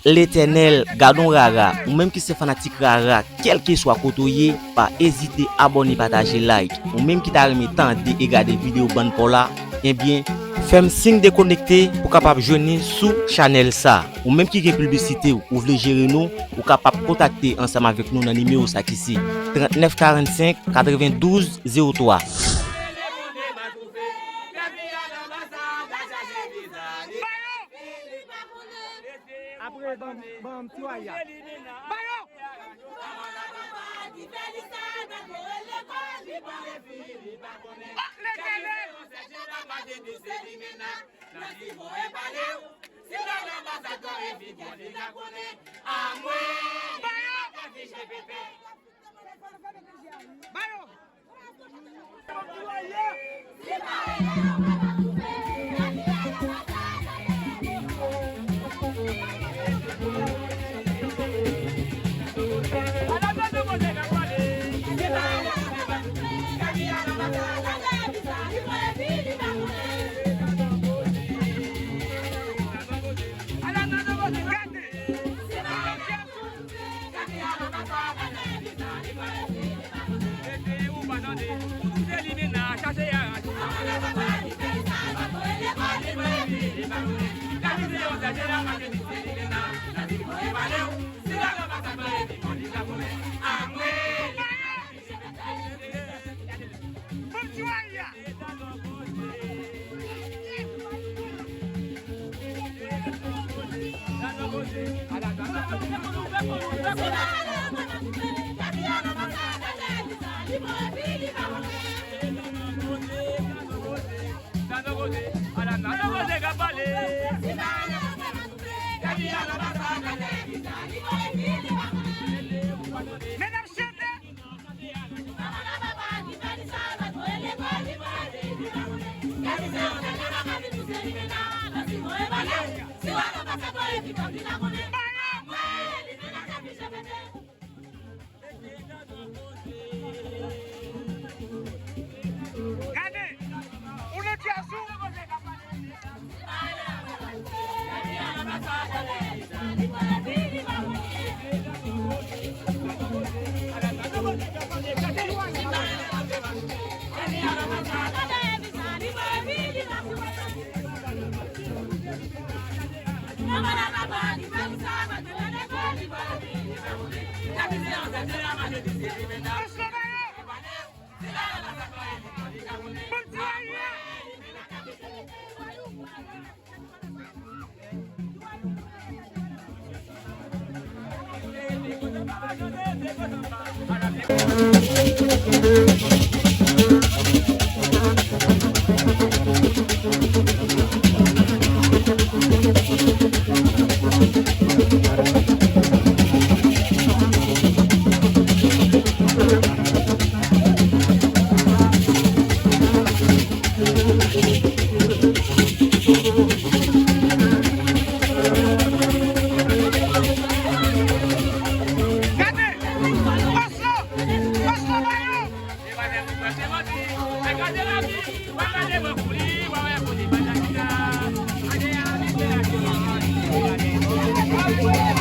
L'Éternel, gardons Rara, ou même qui c'est fanatique Rara, quel que soit côtoyé, pas hésiter à abonner, partager, like, ou même qui t'a remis tant de regarder vidéo bonne pour là, eh bien, fais-moi signe de connecter pour capable joindre sous channel ça, ou même qui a publicité ou voulez gérer nous, ou capable contacter ensemble avec nous dans le numéro ça qui ici 39 45 92 03. Après, bon, tu vois, Thank you. Thank you.